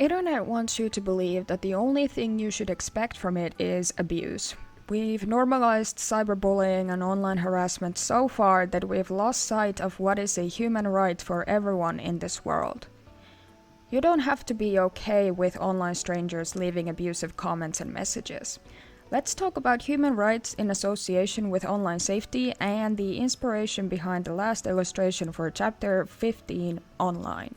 internet wants you to believe that the only thing you should expect from it is abuse. We've normalized cyberbullying and online harassment so far that we've lost sight of what is a human right for everyone in this world. You don't have to be okay with online strangers leaving abusive comments and messages. Let's talk about human rights in association with online safety and the inspiration behind the last illustration for chapter 15, online.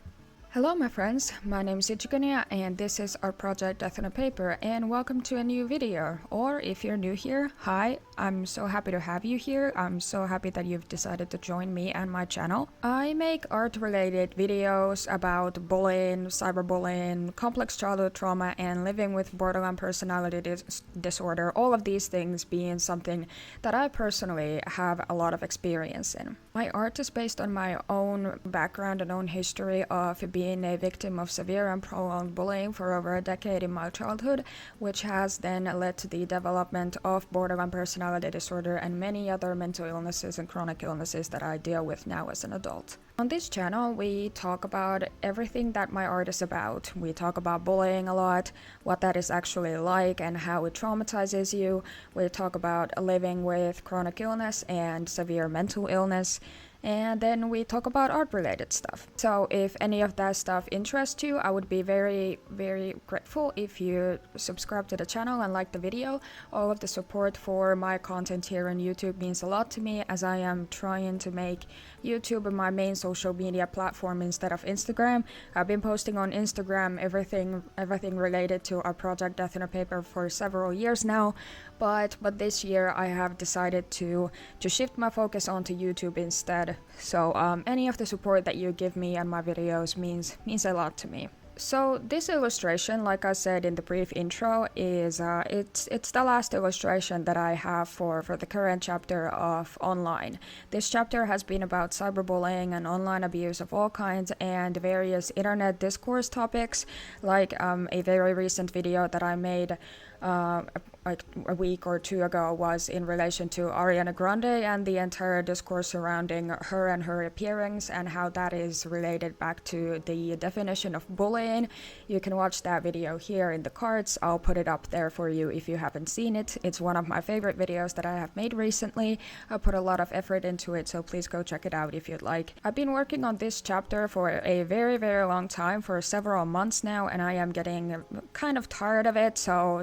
Hello my friends, my name is Ichigania and this is our project Death on a Paper, and welcome to a new video. Or if you're new here, hi, I'm so happy to have you here. I'm so happy that you've decided to join me and my channel. I make art related videos about bullying, cyberbullying, complex childhood trauma, and living with borderline personality disorder, all of these things being something that I personally have a lot of experience in. My art is based on my own background and own history of being a victim of severe and prolonged bullying for over a decade in my childhood, which has then led to the development of borderline personality disorder and many other mental illnesses and chronic illnesses that I deal with now as an adult. On this channel, we talk about everything that my art is about. We talk about bullying a lot, what that is actually like and how it traumatizes you. We talk about living with chronic illness and severe mental illness. And then we talk about art-related stuff. So if any of that stuff interests you, I would be very, very grateful if you subscribe to the channel and like the video. All of the support for my content here on YouTube means a lot to me, as I am trying to make YouTube my main social media platform instead of Instagram. I've been posting on Instagram everything related to our project Death on a Paper for several years now, but this year I have decided to shift my focus onto YouTube instead. So any of the support that you give me and my videos means a lot to me. So this illustration, like I said in the brief intro, is it's the last illustration that I have for the current chapter of online. This chapter has been about cyberbullying and online abuse of all kinds and various internet discourse topics, like a very recent video that I made like a week or two ago was in relation to Ariana Grande and the entire discourse surrounding her and her appearance and how that is related back to the definition of bullying. You can watch that video here in the cards. I'll put it up there for you if you haven't seen it. It's one of my favorite videos that I have made recently. I put a lot of effort into it, so please go check it out if you'd like. I've been working on this chapter for a very, very long time, for several months now, and I am getting kind of tired of it, so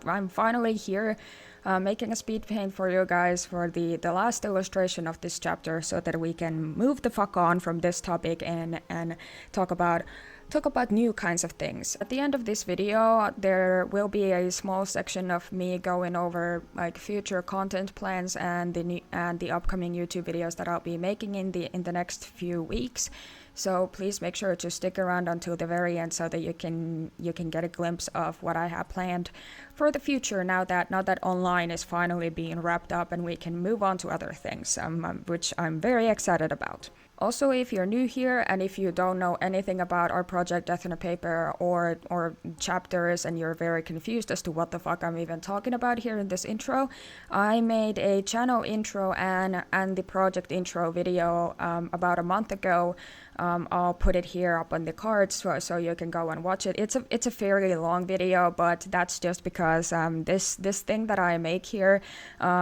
I'm finally here making a speed paint for you guys for the last illustration of this chapter, so that we can move the fuck on from this topic and talk about new kinds of things. At the end of this video, there will be a small section of me going over like future content plans and the upcoming YouTube videos that I'll be making in the next few weeks. So please make sure to stick around until the very end so that you can get a glimpse of what I have planned for the future now that online is finally being wrapped up and we can move on to other things, which I'm very excited about. Also, if you're new here and if you don't know anything about our project Death on a Paper or chapters and you're very confused as to what the fuck I'm even talking about here in this intro, I made a channel intro and the project intro video about a month ago. I'll put it here up on the cards so you can go and watch it. It's a fairly long video, but that's just because this thing that I make here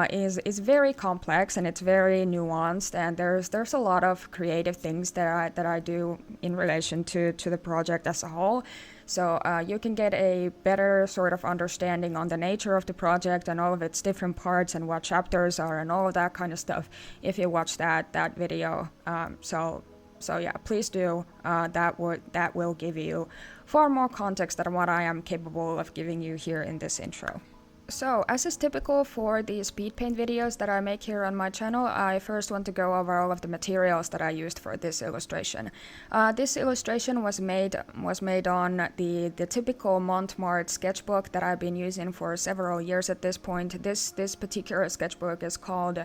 is very complex and it's very nuanced, and there's a lot of creative things that I do in relation to the project as a whole. So you can get a better sort of understanding on the nature of the project and all of its different parts and what chapters are and all of that kind of stuff if you watch that video. So yeah, please do. That will give you far more context than what I am capable of giving you here in this intro. So, as is typical for the speed paint videos that I make here on my channel, I first want to go over all of the materials that I used for this illustration. This illustration was made on the typical Montmartre sketchbook that I've been using for several years at this point. This particular sketchbook is called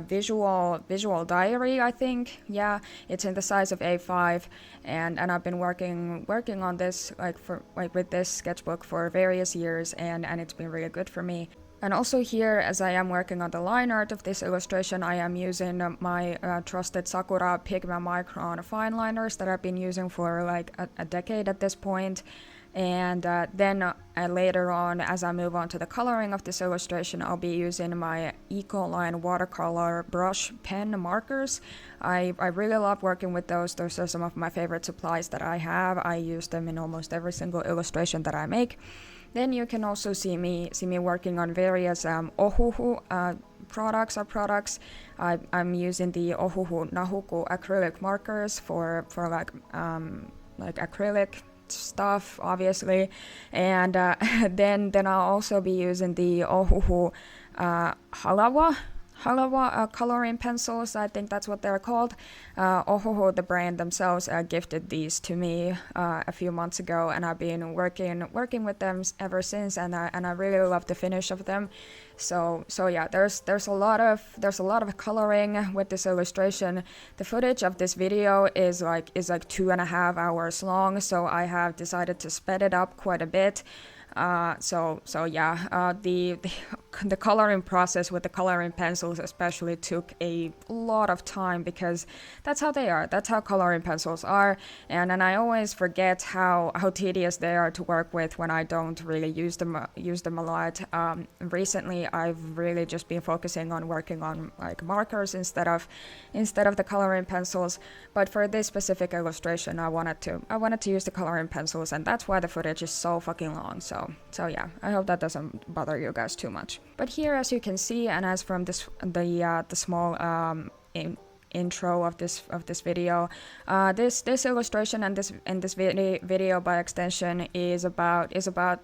Visual Diary, I think. Yeah, it's in the size of A5, and I've been working on this with this sketchbook for various years, and it's been really good for me. And also here, as I am working on the line art of this illustration, I am using my trusted Sakura Pigma Micron fine liners that I've been using for like a decade at this point. And then later on, as I move on to the coloring of this illustration, I'll be using my Ecoline watercolor brush pen markers. I really love working with those. Those are some of my favorite supplies that I have. I use them in almost every single illustration that I make. Then you can also see me working on various Ohuhu products. I'm using the Ohuhu Nahuku acrylic markers for like acrylic stuff, obviously, and then I'll also be using the Ohuhu Halawa coloring pencils. I think that's what they're called. Ohuhu, the brand themselves, gifted these to me a few months ago, and I've been working with them ever since, and I really love the finish of them. So yeah, there's a lot of coloring with this illustration. The footage of this video is like 2.5 hours long, so I have decided to speed it up quite a bit. The coloring process with the coloring pencils especially took a lot of time, because that's how they are. That's how coloring pencils are, and I always forget how tedious they are to work with when I don't really use them a lot. Recently, I've really just been focusing on working on like markers instead of the coloring pencils. But for this specific illustration, I wanted to use the coloring pencils, and that's why the footage is so fucking long. So yeah, I hope that doesn't bother you guys too much. But here, as you can see, and as from the small intro of this video, this illustration and this video by extension is about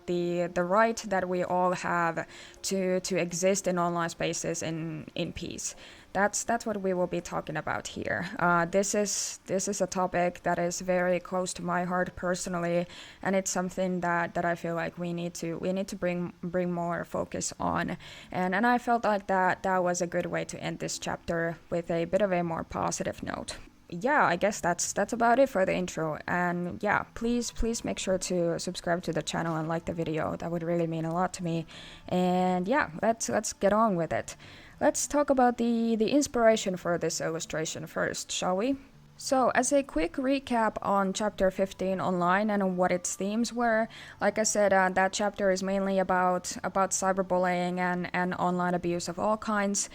the right that we all have to exist in online spaces in peace. That's what we will be talking about here. This is a topic that is very close to my heart personally, and it's something that I feel like we need to bring more focus on. And I felt like that was a good way to end this chapter, with a bit of a more positive note. Yeah, I guess that's about it for the intro. And yeah, please make sure to subscribe to the channel and like the video. That would really mean a lot to me. And yeah, let's get on with it. Let's talk about the inspiration for this illustration first, shall we? So, as a quick recap on chapter 15 online and what its themes were, like I said, that chapter is mainly about cyberbullying and online abuse of all kinds,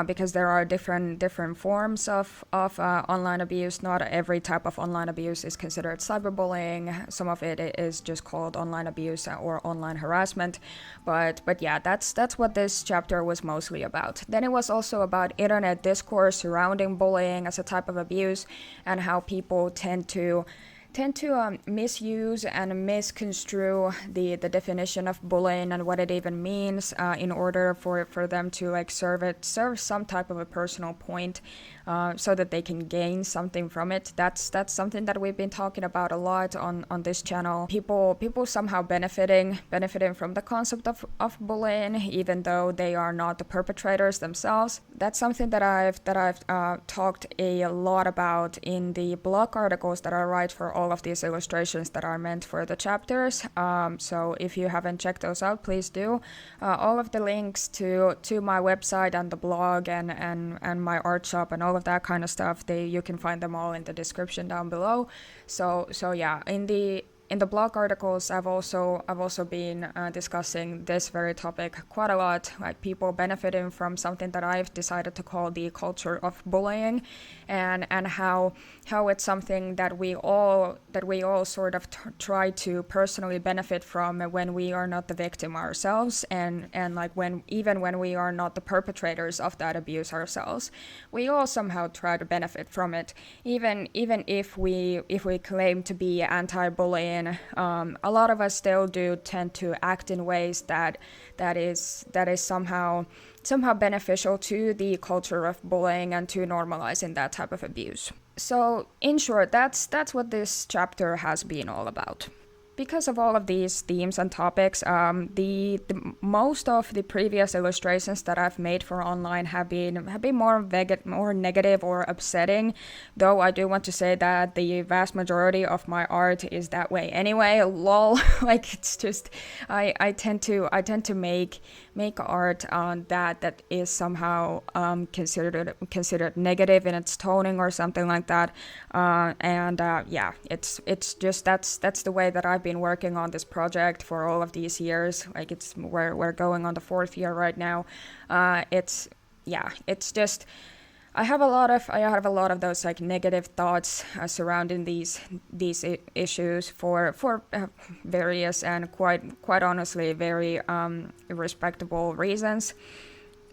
because there are different forms of online abuse. Not every type of online abuse is considered cyberbullying. Some of it is just called online abuse or online harassment. But yeah, that's what this chapter was mostly about. Then it was also about internet discourse surrounding bullying as a type of abuse, and how people tend to misuse and misconstrue the definition of bullying and what it even means, in order for them to like serve some type of a personal point, so that they can gain something from it. That's something that we've been talking about a lot on this channel. People somehow benefiting from the concept of bullying, even though they are not the perpetrators themselves. That's something that I've talked a lot about in the blog articles that I write for all of these illustrations that are meant for the chapters. So if you haven't checked those out, please do. All of the links to my website and the blog and my art shop and all of that kind of stuff, you can find them all in the description down below. So yeah, in the blog articles, I've also been discussing this very topic quite a lot, like people benefiting from something that I've decided to call the culture of bullying, and how it's something that we all sort of try to personally benefit from when we are not the victim ourselves, and like when we are not the perpetrators of that abuse ourselves, we all somehow try to benefit from it, even if we claim to be anti-bullying. A lot of us still do tend to act in ways that is somehow beneficial to the culture of bullying and to normalizing that type of abuse. So in short, that's what this chapter has been all about. Because of all of these themes and topics, the most of the previous illustrations that I've made for online have been more negative or upsetting. Though I do want to say that the vast majority of my art is that way anyway. Lol, like it's just I tend to make make art that is somehow considered negative in its toning or something like that. Yeah, it's just that's the way that I've been working on this project for all of these years. Like we're going on the 4th year right now. It's just I have a lot of those like negative thoughts surrounding these issues for various and quite honestly very respectable reasons.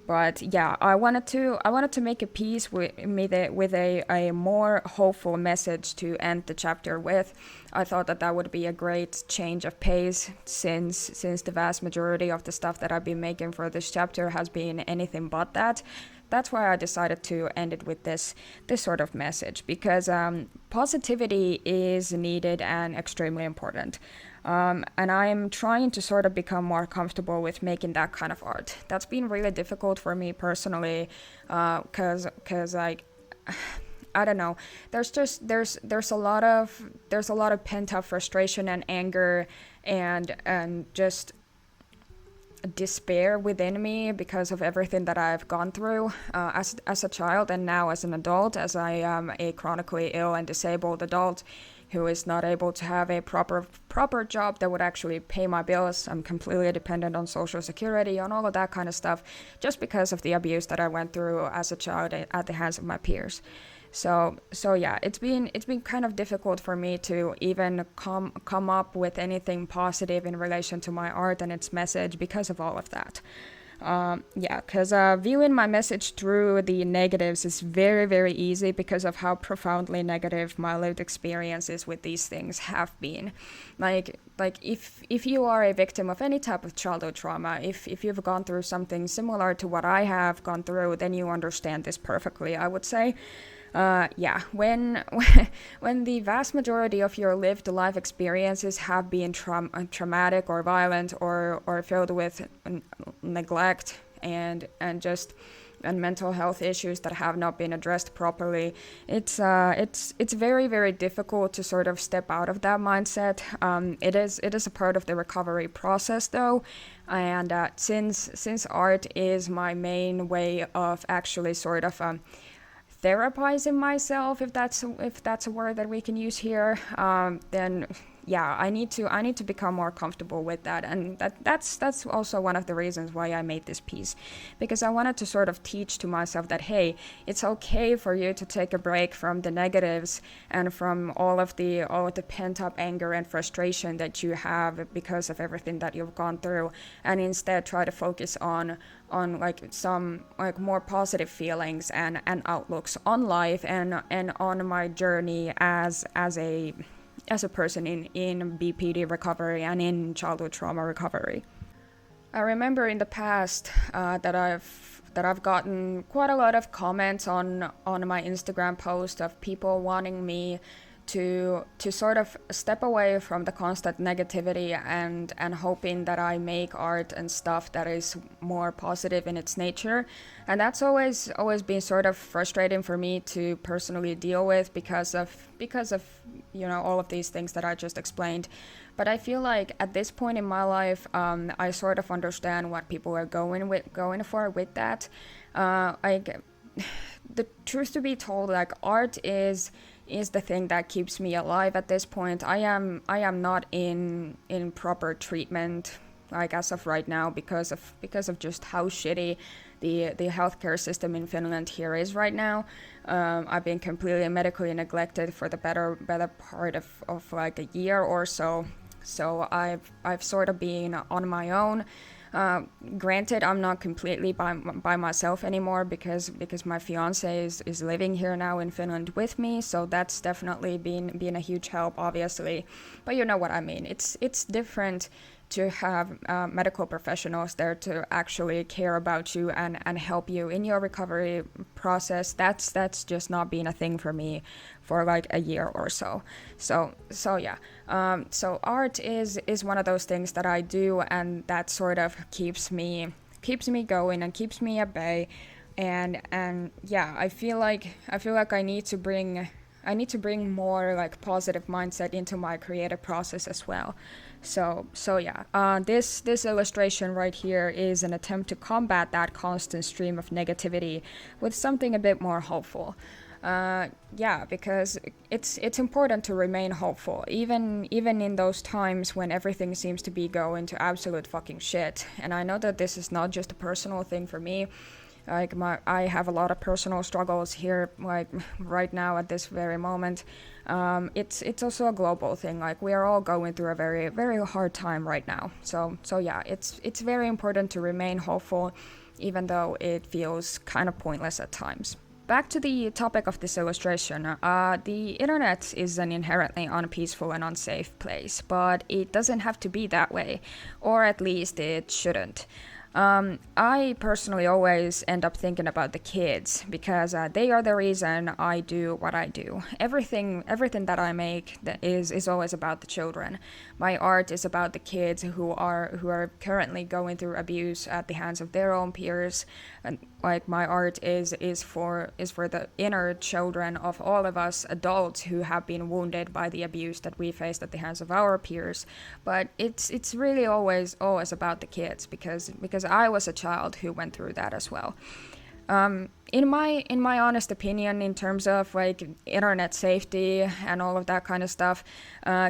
But yeah, I wanted to make a piece with a more hopeful message to end the chapter with. I thought that would be a great change of pace since the vast majority of the stuff that I've been making for this chapter has been anything but that. That's why I decided to end it with this sort of message, because positivity is needed and extremely important. And I'm trying to sort of become more comfortable with making that kind of art. That's been really difficult for me personally, because like I don't know. There's a lot of pent up frustration and anger and just despair within me because of everything that I've gone through as a child and now as an adult, as I am a chronically ill and disabled adult who is not able to have a proper job that would actually pay my bills. I'm completely dependent on Social Security, on all of that kind of stuff, just because of the abuse that I went through as a child at the hands of my peers. So yeah, it's been kind of difficult for me to even come up with anything positive in relation to my art and its message because of all of that. Because viewing my message through the negatives is very, very easy because of how profoundly negative my lived experiences with these things have been. Like if you are a victim of any type of childhood trauma, if you've gone through something similar to what I have gone through, then you understand this perfectly, I would say. When the vast majority of your lived life experiences have been traumatic or violent or filled with neglect and mental health issues that have not been addressed properly, it's very, very difficult to sort of step out of that mindset. It is a part of the recovery process though, and since art is my main way of actually sort of therapizing myself, if that's a word that we can use here, then yeah, I need to become more comfortable with that, and that's also one of the reasons why I made this piece, because I wanted to sort of teach to myself that hey, it's okay for you to take a break from the negatives and from all of the pent up anger and frustration that you have because of everything that you've gone through, and instead try to focus on like some like more positive feelings and outlooks on life and on my journey as a person in BPD recovery and in childhood trauma recovery. I remember in the past that I've gotten quite a lot of comments on my Instagram post of people wanting me to sort of step away from the constant negativity and hoping that I make art and stuff that is more positive in its nature. And that's always been sort of frustrating for me to personally deal with because of all of these things that I just explained. But I feel like at this point in my life, I sort of understand what people are going for with that. Like the truth to be told, like art is the thing that keeps me alive at this point. I am not in proper treatment like as of right now because of just how shitty the healthcare system in Finland here is right now. I've been completely medically neglected for the better part of like a year or so. So I've sort of been on my own. Granted, I'm not completely by myself anymore because my fiance is living here now in Finland with me, so that's definitely been a huge help, obviously. But you know what I mean. It's different to have medical professionals there to actually care about you and help you in your recovery process. That's just not been a thing for me for like a year or so. So yeah. So art is one of those things that I do, and that sort of keeps me going and keeps me at bay. And yeah, I feel like I need to bring bring more like positive mindset into my creative process as well. So yeah, this illustration right here is an attempt to combat that constant stream of negativity with something a bit more hopeful. Yeah, because it's important to remain hopeful, even in those times when everything seems to be going to absolute fucking shit. And I know that this is not just a personal thing for me. Like I have a lot of personal struggles here, like right now at this very moment. It's also a global thing. Like we are all going through a very very hard time right now. So yeah, it's very important to remain hopeful, even though it feels kind of pointless at times. Back to the topic of this illustration, the internet is an inherently unpeaceful and unsafe place, but it doesn't have to be that way, or at least it shouldn't. I personally always end up thinking about the kids because they are the reason I do what I do. Everything that I make that is always about the children. My art is about the kids who are currently going through abuse at the hands of their own peers, and like my art is for the inner children of all of us adults who have been wounded by the abuse that we faced at the hands of our peers. But it's really always about the kids because I was a child who went through that as well. In my honest opinion, in terms of like internet safety and all of that kind of stuff,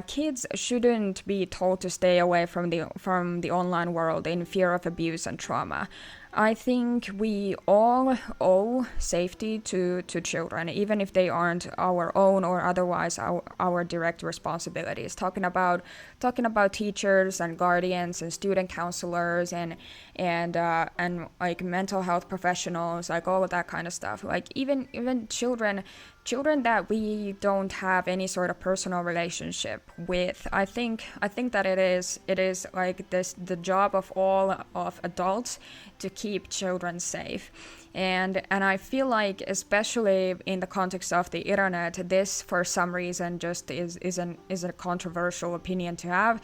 kids shouldn't be told to stay away from the online world in fear of abuse and trauma. I think we all owe safety to children, even if they aren't our own or otherwise our direct responsibilities. Talking about teachers and guardians and student counselors and like mental health professionals, like all of that kind of stuff. Like even children that we don't have any sort of personal relationship with. I think that it is like the job of all of adults to keep children safe. And I feel like, especially in the context of the internet, this for some reason just is a controversial opinion to have.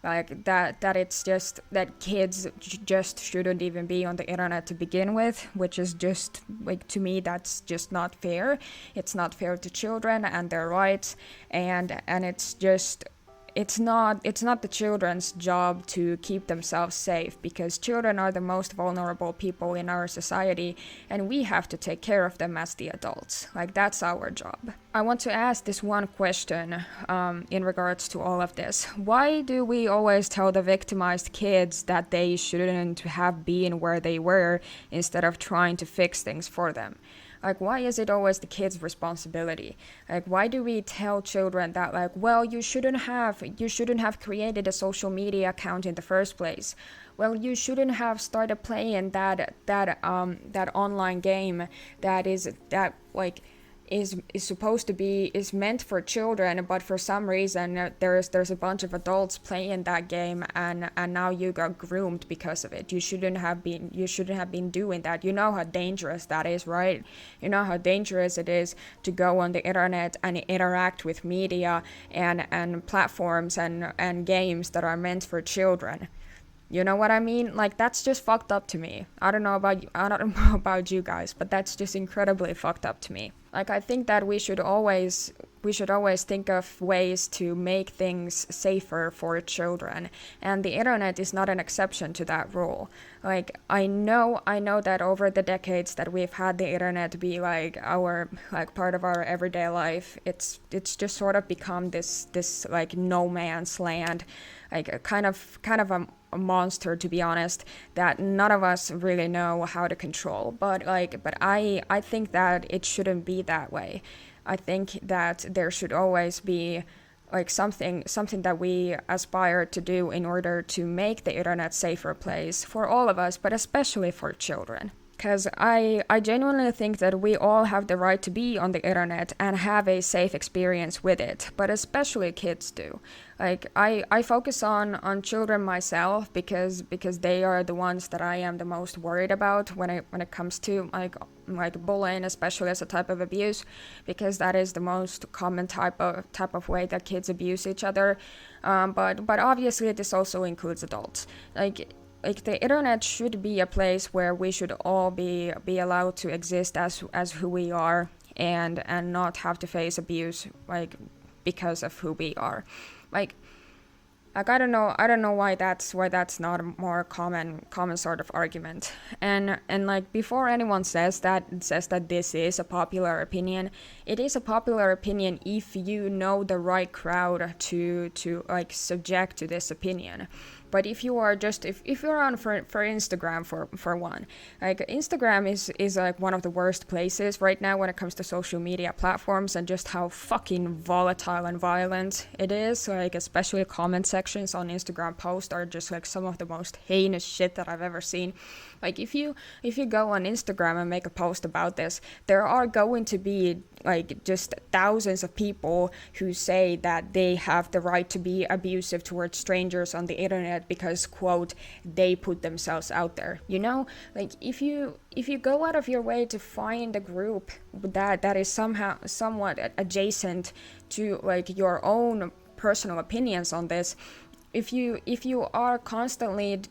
Like that it's just that kids just shouldn't even be on the internet to begin with, which is just like, to me, that's just not fair. It's not fair to children and their rights, and it's not the children's job to keep themselves safe, because children are the most vulnerable people in our society and we have to take care of them as the adults. Like that's our job. I want to ask this one question in regards to all of this. Why do we always tell the victimized kids that they shouldn't have been where they were instead of trying to fix things for them? Like, why is it always the kid's responsibility? Like, why do we tell children that, like, well, you shouldn't have created a social media account in the first place. Well, you shouldn't have started playing that online game is supposed to be is meant for children, but for some reason there's a bunch of adults playing that game, and now you got groomed because of it. You shouldn't have been doing that. You know how dangerous that is, right? You know how dangerous it is to go on the internet and interact with media and platforms and games that are meant for children. You know what I mean? Like, that's just fucked up to me. I don't know about you guys, but that's just incredibly fucked up to me. Like, I think that we should always think of ways to make things safer for children, and the internet is not an exception to that rule. Like, I know that over the decades that we've had the internet be like part of our everyday life, it's just sort of become this like no man's land, like a kind of a monster, to be honest, that none of us really know how to control. But I think that it shouldn't be that way. I think that there should always be like something that we aspire to do in order to make the internet safer place for all of us, but especially for children. Because I genuinely think that we all have the right to be on the internet and have a safe experience with it, but especially kids do. Like, I focus on children myself because they are the ones that I am the most worried about when it comes to like bullying, especially as a type of abuse, because that is the most common type of way that kids abuse each other. But obviously this also includes adults. Like the internet should be a place where we should all be allowed to exist as who we are, and not have to face abuse like because of who we are. Like I don't know why that's not a more common sort of argument. And like before anyone says that this is a popular opinion, it is a popular opinion if you know the right crowd to like subject to this opinion. But if you are just if you're on for Instagram for one, like Instagram is like one of the worst places right now when it comes to social media platforms, and just how fucking volatile and violent it is. Like especially comment sections on Instagram posts are just like some of the most heinous shit that I've ever seen. Like if you go on Instagram and make a post about this, there are going to be like just thousands of people who say that they have the right to be abusive towards strangers on the internet because, quote, they put themselves out there. You know, like if you go out of your way to find a group that is somewhat adjacent to like your own personal opinions on this, if you are constantly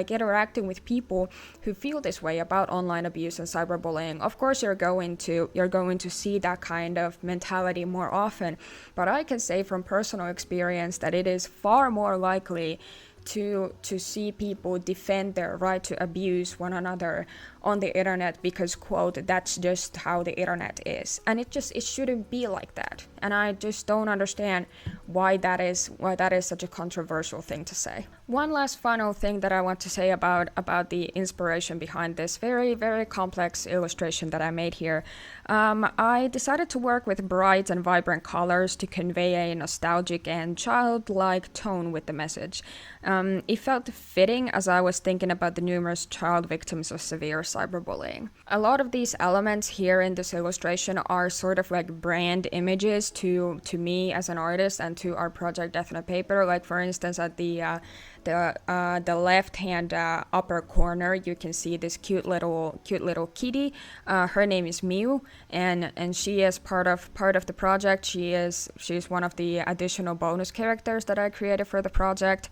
interacting with people who feel this way about online abuse and cyberbullying, of course you're going to see that kind of mentality more often. But I can say from personal experience that it is far more likely to see people defend their right to abuse one another on the internet because, quote, that's just how the internet is. And it shouldn't be like that. And I just don't understand why that is such a controversial thing to say. One last final thing that I want to say about the inspiration behind this very, very complex illustration that I made here. I decided to work with bright and vibrant colors to convey a nostalgic and childlike tone with the message. It felt fitting as I was thinking about the numerous child victims of severe cyberbullying. A lot of these elements here in this illustration are sort of like brand images to me as an artist and to our project Death on a Paper. Like for instance, at the left hand upper corner, you can see this cute little kitty. Her name is Mew, and she is part of the project. She's one of the additional bonus characters that I created for the project.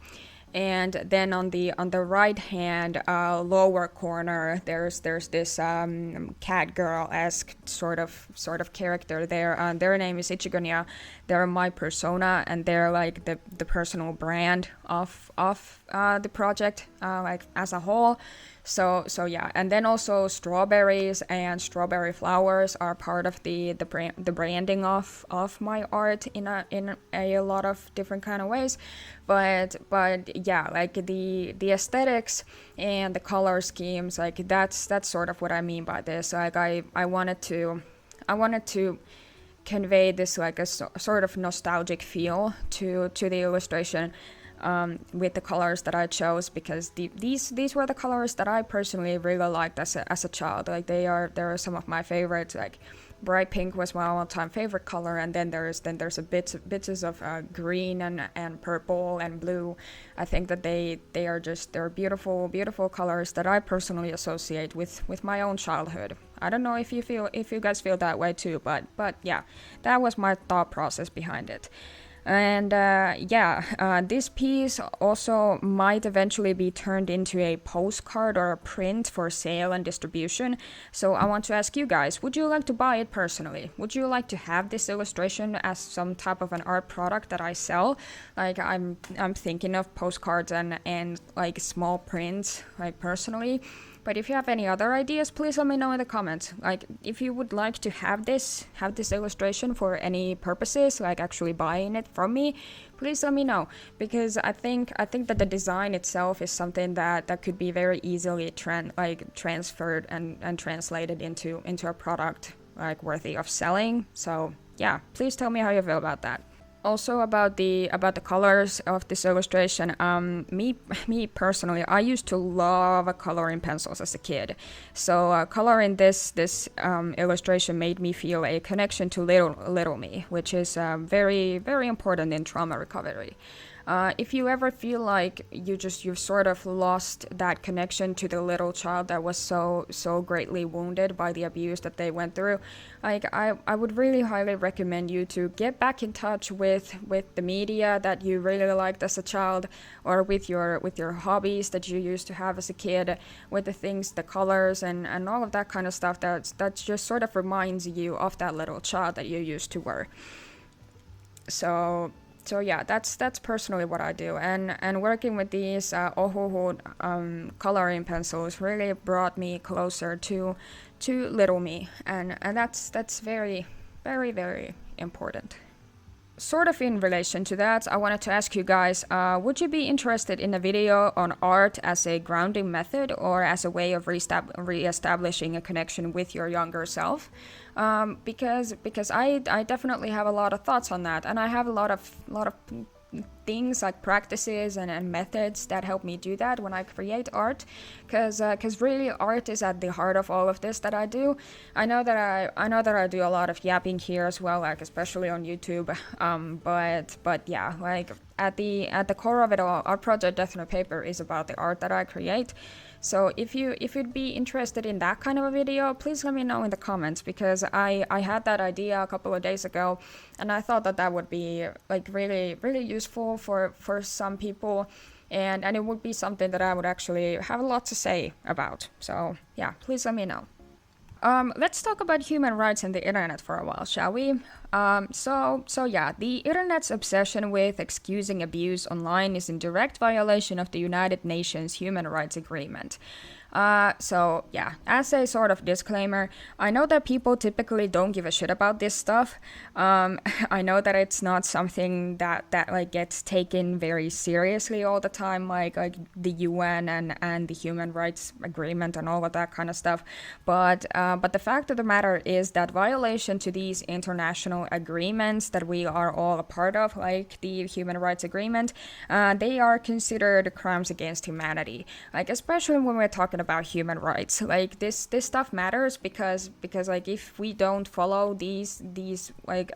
And then on the right hand lower corner, there's this cat girl-esque sort of character there. Their name is Ichigonya. They're my persona, and they're like the personal brand of the project, like as a whole. So yeah, and then also strawberries and strawberry flowers are part of the branding of my art in a lot of different kind of ways, but yeah, like the aesthetics and the color schemes, like that's sort of what I mean by this. Like I wanted to convey this like a sort of nostalgic feel to the illustration. With the colors that I chose, because these were the colors that I personally really liked as a child. Like they are some of my favorites. Like bright pink was my all-time favorite color, and then there's a bits of green and purple and blue. I think that they're beautiful colors that I personally associate with my own childhood. I don't know if you guys feel that way too, but yeah, that was my thought process behind it. And this piece also might eventually be turned into a postcard or a print for sale and distribution. So I want to ask you guys, would you like to buy it personally? Would you like to have this illustration as some type of an art product that I sell? Like I'm thinking of postcards and like small prints, like personally. But if you have any other ideas, please let me know in the comments. Like, if you would like to have this illustration for any purposes, like actually buying it from me, please let me know. Because I think that the design itself is something that could be very easily transferred and translated into a product like worthy of selling. So yeah, please tell me how you feel about that. Also about the colors of this illustration, me personally, I used to love coloring pencils as a kid. So coloring this illustration made me feel a connection to little me, which is very, very important in trauma recovery. If you ever feel like you've sort of lost that connection to the little child that was so greatly wounded by the abuse that they went through, like I would really highly recommend you to get back in touch with the media that you really liked as a child, or with your hobbies that you used to have as a kid, with the things, the colors and all of that kind of stuff that just sort of reminds you of that little child that you used to were. So yeah, that's personally what I do, and working with these Ohuhu coloring pencils really brought me closer to little me, and that's very, very, very important. Sort of in relation to that, I wanted to ask you guys, would you be interested in a video on art as a grounding method or as a way of re-establishing a connection with your younger self? Because I definitely have a lot of thoughts on that, and I have a lot of things like practices and methods that help me do that when I create art, because really art is at the heart of all of this that I do. I know that I do a lot of yapping here as well, like especially on YouTube, but yeah, like at the core of it all, our project Death on a Paper is about the art that I create. So if you'd be interested in that kind of a video, please let me know in the comments, because I had that idea a couple of days ago, and I thought that would be like really, really useful for some people, and it would be something that I would actually have a lot to say about. So yeah, please let me know. Let's talk about human rights and the internet for a while, shall we? So yeah, the internet's obsession with excusing abuse online is in direct violation of the United Nations Human Rights Agreement. So yeah, as a sort of disclaimer, I know that people typically don't give a shit about this stuff. I know that it's not something that like gets taken very seriously all the time, like the UN and the Human Rights Agreement and all of that kind of stuff. But the fact of the matter is that violation to these international agreements that we are all a part of, like the Human Rights Agreement, they are considered crimes against humanity. Like especially when we're talking about human rights, like this stuff matters because like if we don't follow these like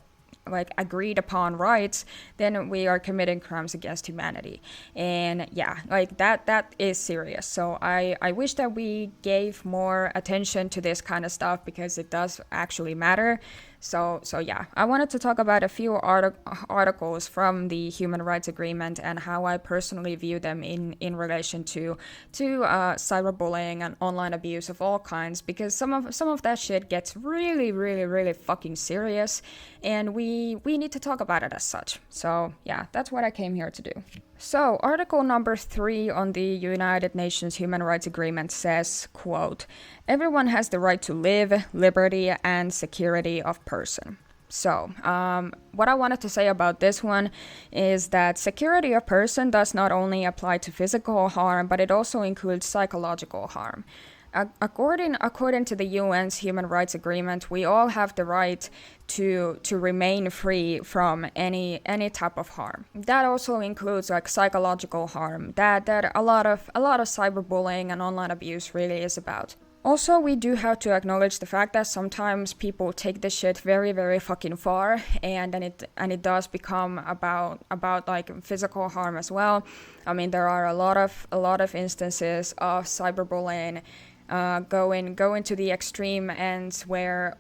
agreed upon rights, then we are committing crimes against humanity. And yeah, like that is serious. So I wish that we gave more attention to this kind of stuff, because it does actually matter. So yeah, I wanted to talk about a few articles from the Human Rights Agreement and how I personally view them in relation to cyberbullying and online abuse of all kinds, because some of that shit gets really, really, really fucking serious, and we need to talk about it as such. So yeah, that's what I came here to do. So, article number 3 on the United Nations Human Rights Agreement says, quote, "Everyone has the right to live, liberty, and security of person." So, what I wanted to say about this one is that security of person does not only apply to physical harm, but it also includes psychological harm. According to the UN's Human Rights Agreement, we all have the right to remain free from any type of harm. That also includes like psychological harm that a lot of cyberbullying and online abuse really is about. Also, we do have to acknowledge the fact that sometimes people take this shit very, very fucking far, and it does become about like physical harm as well. I mean, there are a lot of instances of cyberbullying going to the extreme ends where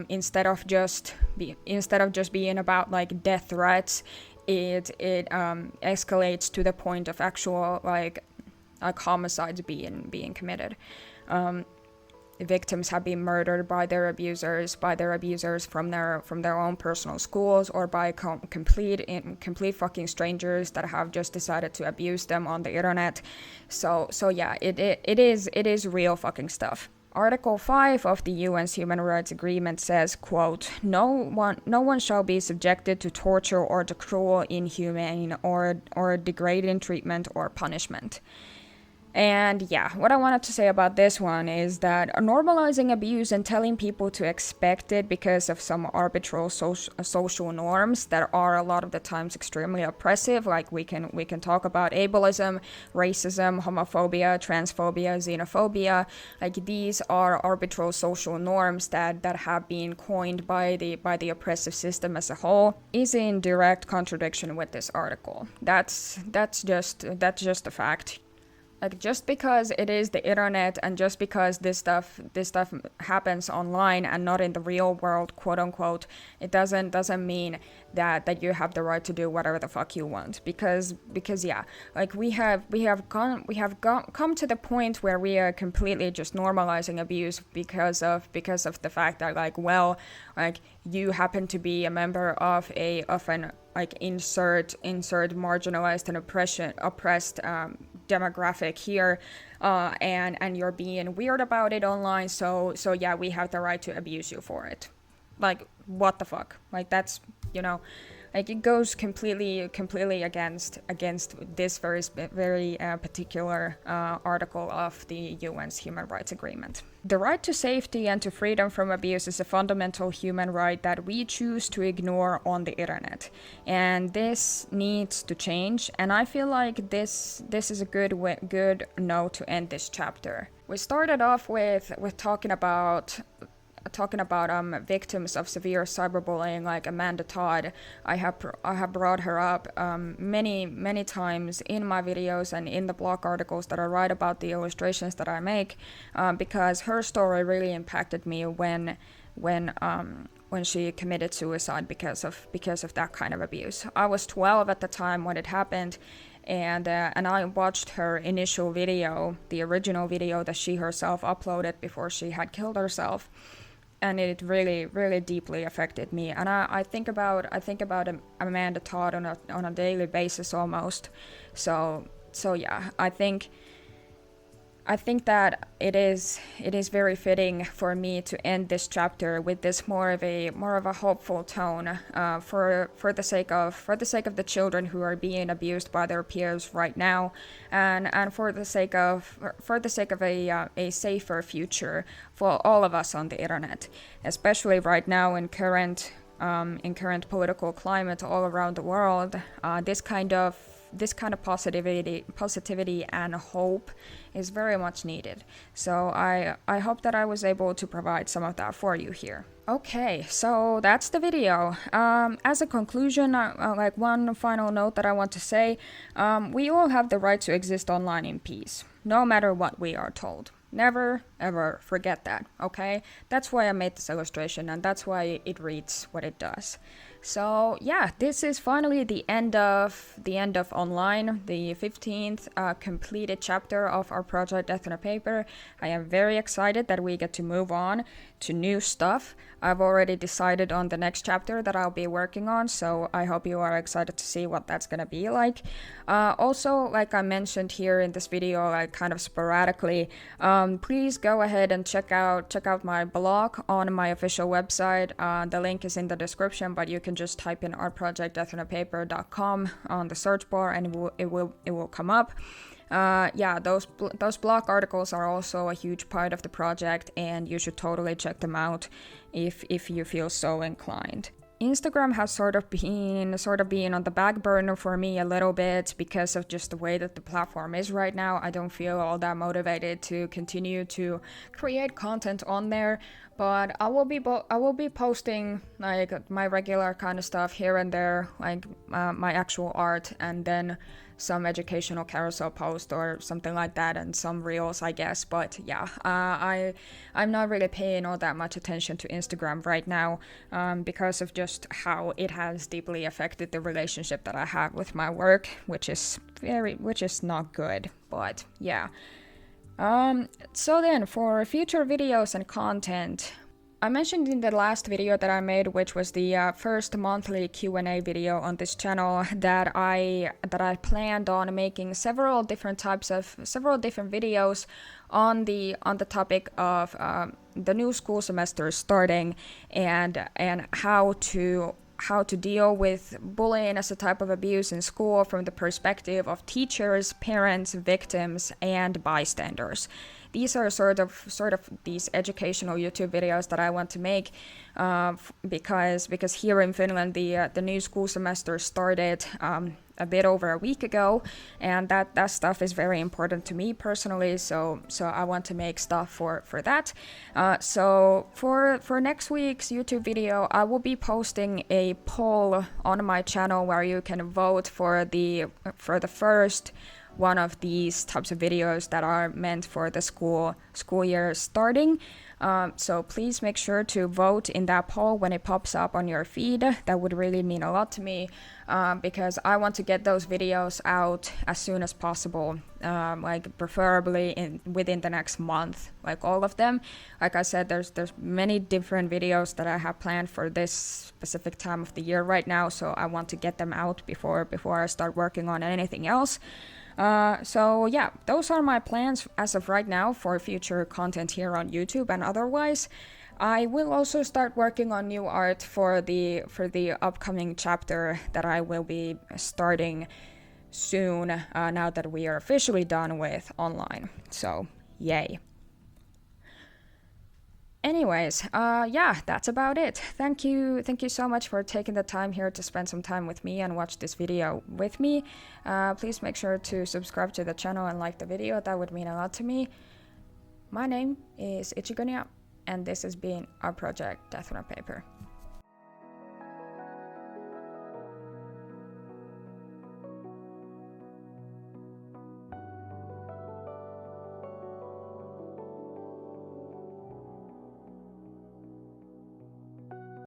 instead of just being about like death threats, it escalates to the point of actual like homicides being committed. Victims have been murdered by their abusers from their own personal schools, or by complete fucking strangers that have just decided to abuse them on the internet. So yeah, it is real fucking stuff. Article 5 of the UN's Human Rights Agreement says, quote, no one shall be subjected to torture or to cruel, inhumane, or degrading treatment or punishment. And yeah, what I wanted to say about this one is that normalizing abuse and telling people to expect it because of some arbitrary social norms that are a lot of the times extremely oppressive, like we can talk about ableism, racism, homophobia, transphobia, xenophobia. Like these are arbitrary social norms that have been coined by the oppressive system as a whole, is in direct contradiction with this article. That's just a fact. Like just because it is the internet and just because this stuff happens online and not in the real world, quote unquote, it doesn't mean that you have the right to do whatever the fuck you want. Because yeah, like we have come to the point where we are completely just normalizing abuse because of the fact that like, well, like you happen to be a member of an like insert marginalized and oppressed demographic here, and you're being weird about it online, so yeah, we have the right to abuse you for it. Like, what the fuck? Like, that's, you know, like it goes completely against this very particular article of the UN's Human Rights Agreement. The right to safety and to freedom from abuse is a fundamental human right that we choose to ignore on the internet, and this needs to change. And I feel like this is a good note to end this chapter. We started off with talking about victims of severe cyberbullying, like Amanda Todd. I have brought her up many times in my videos and in the blog articles that I write about the illustrations that I make, because her story really impacted me when she committed suicide because of that kind of abuse. I was 12 at the time when it happened, and I watched her initial video, the original video that she herself uploaded before she had killed herself. And it really deeply affected me. And I think about Amanda Todd on a daily basis almost. So yeah, I think that it is very fitting for me to end this chapter with this more of a hopeful tone, for the sake of the children who are being abused by their peers right now, and for the sake of a safer future for all of us on the internet, especially right now in current political climate all around the world. This kind of positivity and hope is very much needed. So I hope that I was able to provide some of that for you here. Okay, so that's the video. As a conclusion, like one final note that I want to say, we all have the right to exist online in peace, no matter what we are told. Never, ever forget that, okay? That's why I made this illustration, and that's why it reads what it does. So yeah, this is finally the end of online, the 15th completed chapter of our project Death on a Paper. I am very excited that we get to move on to new stuff. I've already decided on the next chapter that I'll be working on, so I hope you are excited to see what that's gonna be like. Also, like I mentioned here in this video, like kind of sporadically, please go ahead and check out my blog on my official website. The link is in the description, but you can just type in artprojectdeathonapaper.com on the search bar and it will come up. Yeah, those blog articles are also a huge part of the project, and you should totally check them out if you feel so inclined. Instagram has sort of been on the back burner for me a little bit because of just the way that the platform is right now. I don't feel all that motivated to continue to create content on there, but I will be posting like my regular kind of stuff here and there, like my actual art, and then some educational carousel post or something like that, and some reels, I guess. But yeah, I'm not really paying all that much attention to Instagram right now, because of just how it has deeply affected the relationship that I have with my work, which is not good. But yeah. So then, for future videos and content, I mentioned in the last video that I made, which was the first monthly Q&A video on this channel, that I planned on making several different videos on the topic of the new school semester starting, and how to how to deal with bullying as a type of abuse in school from the perspective of teachers, parents, victims, and bystanders. These are sort of these educational YouTube videos that I want to make because here in Finland the new school semester started a bit over a week ago, and that stuff is very important to me personally, so I want to make stuff for that. So for next week's YouTube video, I will be posting a poll on my channel where you can vote for the first one of these types of videos that are meant for the school year starting. So please make sure to vote in that poll when it pops up on your feed. That would really mean a lot to me, because I want to get those videos out as soon as possible, like preferably within the next month, like all of them. Like I said, there's many different videos that I have planned for this specific time of the year right now, so I want to get them out before I start working on anything else. So yeah, those are my plans as of right now for future content here on YouTube and otherwise. I will also start working on new art for the upcoming chapter that I will be starting soon, now that we are officially done with online. So yay. Anyways, yeah, that's about it. Thank you so much for taking the time here to spend some time with me and watch this video with me. Please make sure to subscribe to the channel and like the video. That would mean a lot to me. My name is Ichigonya, and this has been our project Death on a Paper.